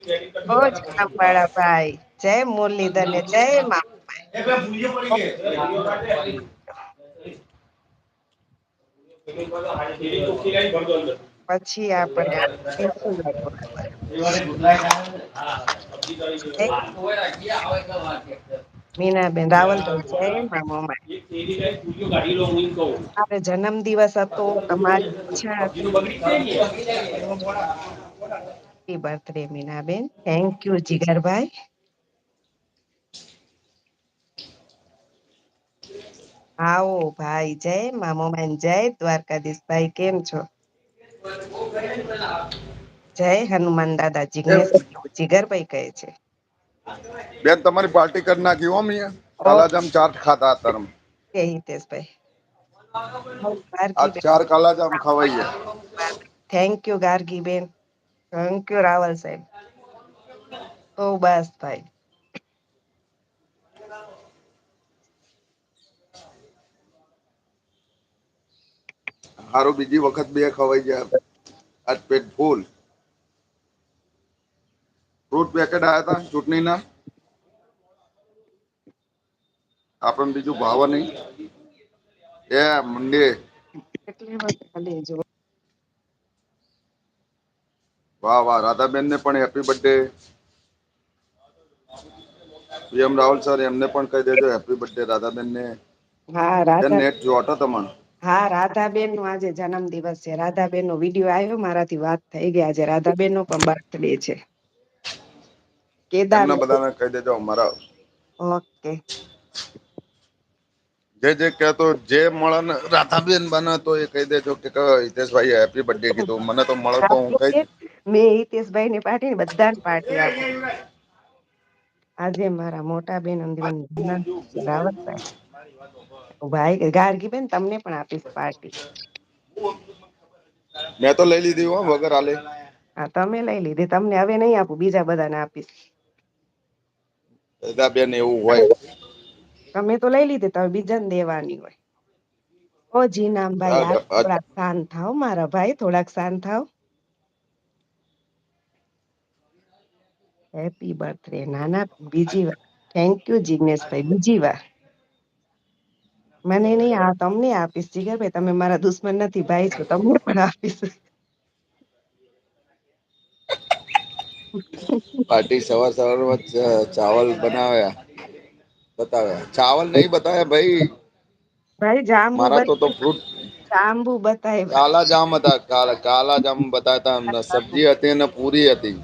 ઓજ કામવાળા ભાઈ જય મુરલીધર ને જય મા પછી આપણે મીનાબેન રાવલ તો છે મામા મારે જન્મ દિવસ હતો તમારી ઈચ્છા હતી happy birthday Minaben thank you Jigarbhai આવો ભાઈ જય મામોમાન જય દ્વારકાધીશ ભાઈ કેમ છો જય હનુમાન દાદા જિગ્નેશ જીગર ભાઈ કહે છે બેન તમારી પાર્ટી કરી નાખી હો મે કાલાજામ ચાટ ખાધા હતા ઓકે હિતેશભાઈ આજ 4 કાલાજામ ખવાઈ ગયા થેન્ક યુ ગાર્ગી બેન થેન્ક યુ રાવલ સાહેબ તો બસ ભાઈ હારું બીજી વખત બે ખવાઈ જાય આજ પેટ ફૂલ ફ્રૂટ પેકેટ આયા હતા ચૂંટણી ના આપણ બીજું ભાવ નહી એ મંડી કેટલી વાર ખાલી જો વાહ વાહ રાધાબેનને પણ happy birthday PM Rahul sir એમને પણ કહી દેજો હેપી બર્થ ડે રાધાબેનને હા બેન રાધા નેટ જોવતો તમાને હા રાધાબેન નો આજે જન્મ દિવસ છે રાધાબેન નો વિડીયો આવ્યો મારાથી વાત થઈ ગયા છે રાધાબેન નો પણ બર્થડે છે કેદાર એમને બધાને કહી દેજો મારા ઓકે જે કહેતો જે મળે ને રાધાબેન બને તો એ કહી દેજો કે હિતેશભાઈ હેપી બર્થ ડે કીધું મને તો મળે તો હું કઈ મેં હિતેશભાઈ ની પાર્ટી ને બધાને પાર્ટી આપું આજે મારા મોટા બેન રાવતભાઈ ભાઈ ગાર્ગી બેન તમને પણ આપીશ પાર્ટી મેં તો લઈ લીધી હો વગર આલે હા તમે લઈ લીધી તમને હવે નહી આપું બીજા બધાને આપીશ રાધાબેન એવું હોય તમે તો લઈ લીધે તમે બીજાને દેવાની હોય ઓ જી નામ ભાઈ આ થોડાક શાંત થાવ મારા ભાઈ થોડાક શાંત થાવ હેપી બર્થડે નાના બીજી વાર થેન્ક યુ જિગ્નેશભાઈ બીજી વાર મને નહી તમને આપીશ જીગર ભાઈ તમે મારા દુશ્મન નથી ભાઈ છો તમને પણ આપીશ પાર્ટી સવારમાં ચાવલ બનાવ્યા બતાવ્યા ચાવલ નહી બતાયા ભાઈ ભાઈ જાંબુ મારા તો ફ્રૂટ જાંબુ બતાવ્યા કાલા જામ હતા કાલા જામ બતાતા સબ્જી હતી ને પૂરી હતી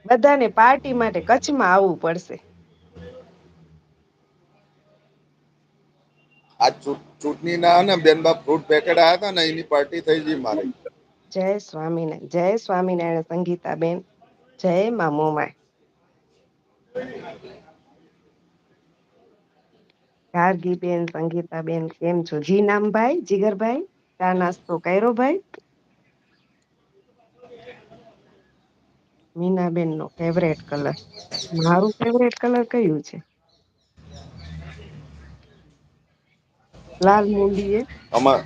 બધાને પાર્ટી માટે કચ્છમાં આવવું પડશે આ ચૂંટણી ના ને બેનબા ફ્રૂટ પેકેટ આયા હતા ને એની પાર્ટી થઈ ગઈ મારે જય સ્વામિનારાયણ સંગીતાબેન જય મા મોમાય ગાર્ગીબેન સંગીતાબેન કેમ છો જી નામભાઈ જીગરભાઈ ચા નાસ્તો કર્યો ભાઈ મીનાબેન નો ફેવરેટ કલર મારું ફેવરેટ કલર કયું છે લાલ મુંડી એ આમાં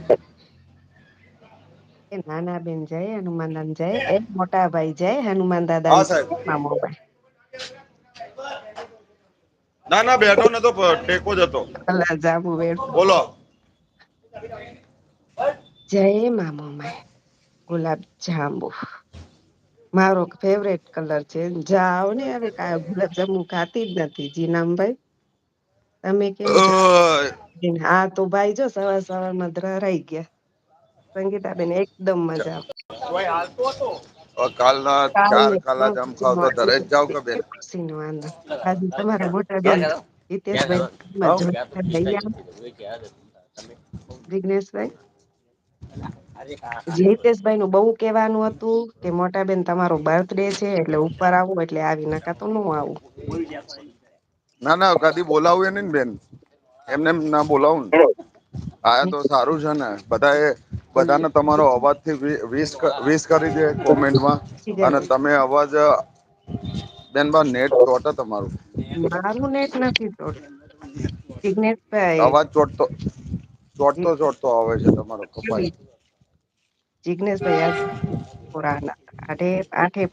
એ નાના બેન જય હનુમાનદાન જય એ મોટા ભાઈ જય હનુમાન દાદા હા સાહેબ જય મામોભાઈ ના ના બેઠો નતો ટેકો જ હતો કલર જાંબુ વેડફો બોલો જય મામોમાય ગુલાબ જાંબુ મારો ફેવરેટ કલર છે જાઓ ને હવે ગુલાબજામુન ખાતી જ નથી જી નામભાઈ તમે કેમ છો હા તો ભાઈ જો સવાર સવારમાં ધરાઈ ગયા સંગીતાબેન એકદમ મજા કાલના ચાર કાલને કાલા જામ ખાવ તો ઘરે જ જાવ કે બેન આજે તમારા મોટા બેન હિતેશભાઈ જિગ્નેશભાઈ હિતેશભાઈ નું બહુ કેવાનું હતું કે મોટા બેન તમારો બર્થડે છે એટલે ઉપર આવું એટલે આવી નકા તો ન આવું ના ના કદી બોલાવું એ નઈ ને બેન એમને એમ ના બોલાવું ને આયા તો સારું છે ને બધાને તમારો અવાજથી વિસ કરી દે કોમેન્ટમાં અને તમે અવાજ બેનબા નેટ શોર્ટ તમારું મારું નેટ નથી જિગ્નેશભાઈ અવાજ ચોટતો આવે છે તમારો કપાય જિગ્નેશભાઈ આઠે